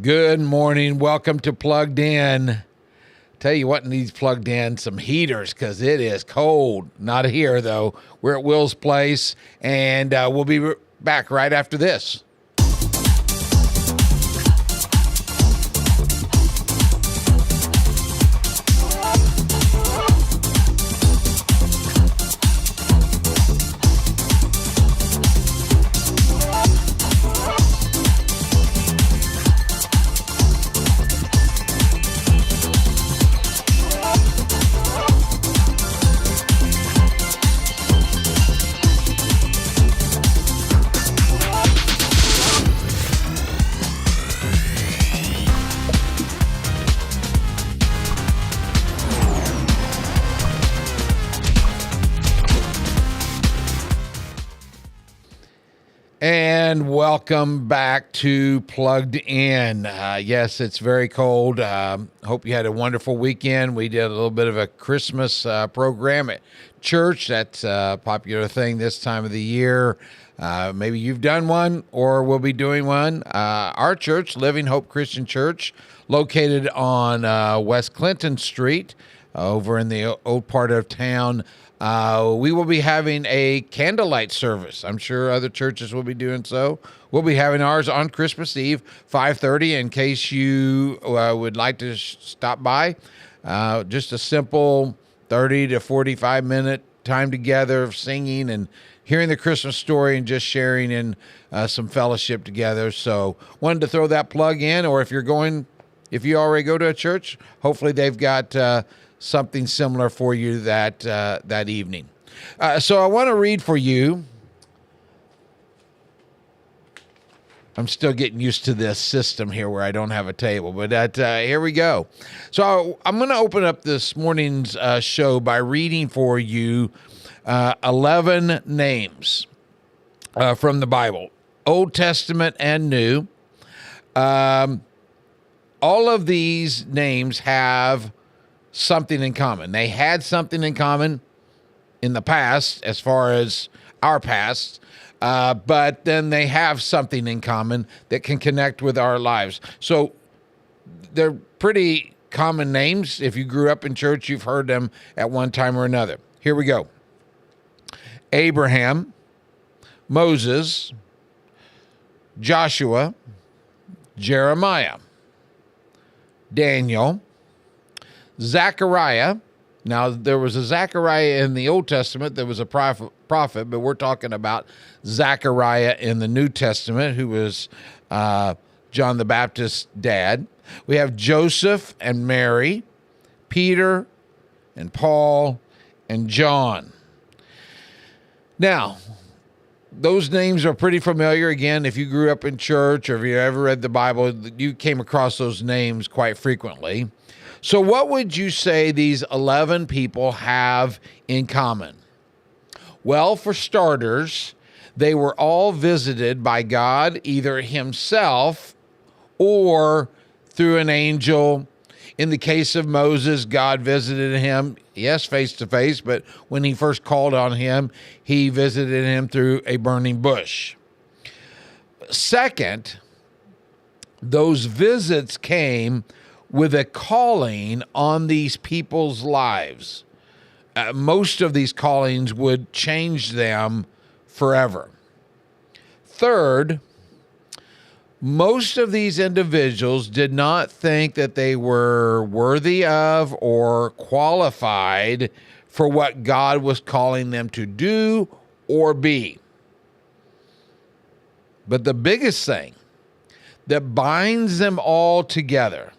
Good morning. Welcome to Plugged In. Tell you what needs plugged in, some heaters, because it is cold. Not here, though. We're at Will's place, and we'll be back right after this. And welcome back to Plugged In. Yes, it's very cold. Hope you had a wonderful weekend. We did a little bit of a Christmas program at church. That's a popular thing this time of the year. Maybe you've done one or will be doing one. Our church, Living Hope Christian Church, located on West Clinton Street over in the old part of town. We will be having a candlelight service. I'm sure other churches will be doing so. We'll be having ours on Christmas Eve, 5:30, in case you would like to stop by. Just a simple 30 to 45-minute time together of singing and hearing the Christmas story and just sharing in some fellowship together. So wanted to throw that plug in, or if you already go to a church, hopefully they've got something similar for you that evening. So I want to read for you. I'm still getting used to this system here where I don't have a table, but here we go. So I'm going to open up this morning's show by reading for you 11 names from the Bible, Old Testament and New. All of these names have something in common. They had something in common in the past, as far as our past, but then they have something in common that can connect with our lives. So they're pretty common names. If you grew up in church, you've heard them at one time or another. Here we go. Abraham, Moses, Joshua, Jeremiah, Daniel, Zechariah. Now, there was a Zechariah in the Old Testament that was a prophet, but we're talking about Zechariah in the New Testament, who was John the Baptist's dad. We have Joseph and Mary, Peter and Paul and John. Now, those names are pretty familiar. Again, if you grew up in church or if you ever read the Bible, you came across those names quite frequently. So what would you say these 11 people have in common? Well, for starters, they were all visited by God, either himself or through an angel. In the case of Moses, God visited him, yes, face to face, but when he first called on him, he visited him through a burning bush. Second, those visits came with a calling on these people's lives. Most of these callings would change them forever. Third, most of these individuals did not think that they were worthy of or qualified for what God was calling them to do or be. But the biggest thing that binds them all together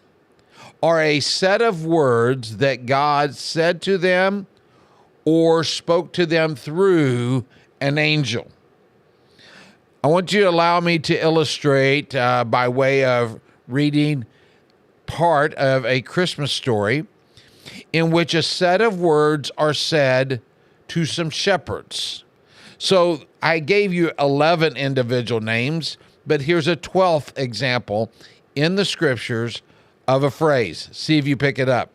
are a set of words that God said to them or spoke to them through an angel. I want you to allow me to illustrate by way of reading part of a Christmas story in which a set of words are said to some shepherds. So I gave you 11 individual names, but here's a 12th example in the scriptures of a phrase. See if you pick it up.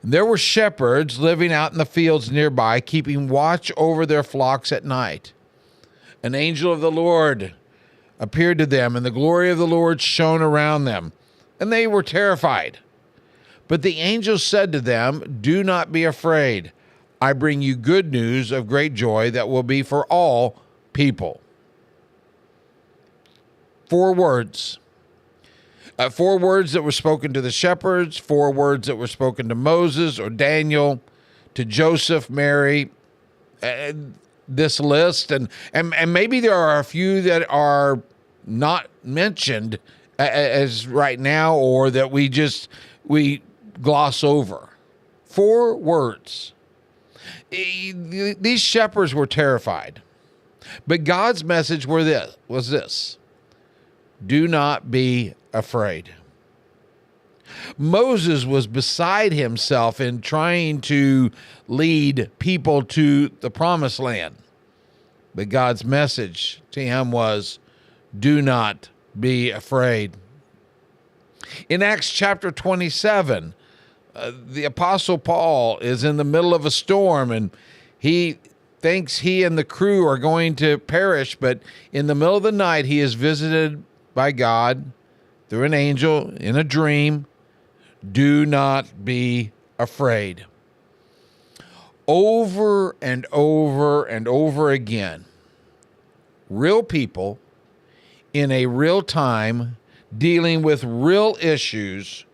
There were shepherds living out in the fields nearby, keeping watch over their flocks at night. An angel of the Lord appeared to them, and the glory of the Lord shone around them, and they were terrified. But the angel said to them, "Do not be afraid. I bring you good news of great joy that will be for all people." 4 words. 4 words that were spoken to the shepherds, 4 words that were spoken to Moses or Daniel, to Joseph, Mary, this list. And maybe there are a few that are not mentioned as right now, or that we gloss over. 4 words. These shepherds were terrified. But God's message was this: do not be afraid. Moses was beside himself in trying to lead people to the promised land. But God's message to him was, do not be afraid. In Acts chapter 27, the Apostle Paul is in the middle of a storm, and he thinks he and the crew are going to perish, but in the middle of the night, he is visited by God through an angel in a dream. Do not be afraid. Over and over and over again, real people in a real time dealing with real issues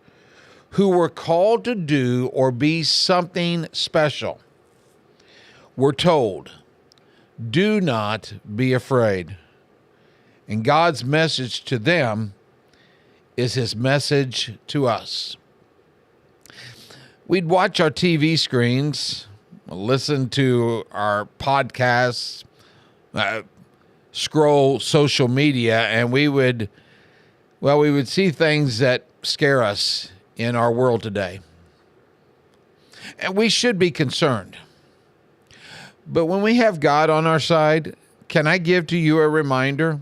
who were called to do or be something special were told, do not be afraid. And God's message to them is his message to us. We'd watch our TV screens, listen to our podcasts, scroll social media, and we would see things that scare us in our world today. And we should be concerned. But when we have God on our side, can I give to you a reminder?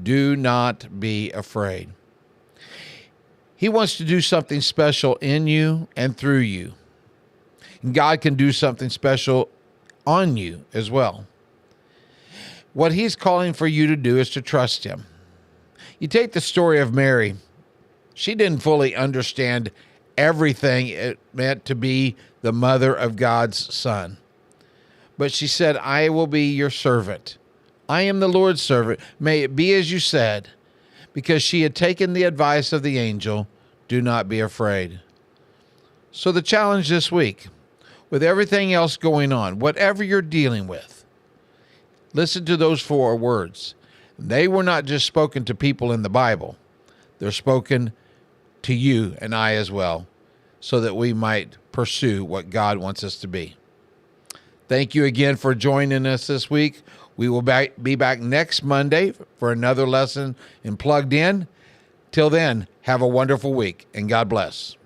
Do not be afraid. He wants to do something special in you and through you. And God can do something special on you as well. What he's calling for you to do is to trust him. You take the story of Mary. She didn't fully understand everything it meant to be the mother of God's son. But she said, I will be your servant. I am the Lord's servant. May it be as you said. Because she had taken the advice of the angel, do not be afraid. So the challenge this week, with everything else going on, whatever you're dealing with, listen to those 4 words. They were not just spoken to people in the Bible. They're spoken to you and I as well, so that we might pursue what God wants us to be. Thank you again for joining us this week. We will be back next Monday for another lesson in Plugged In. Till then, have a wonderful week, and God bless.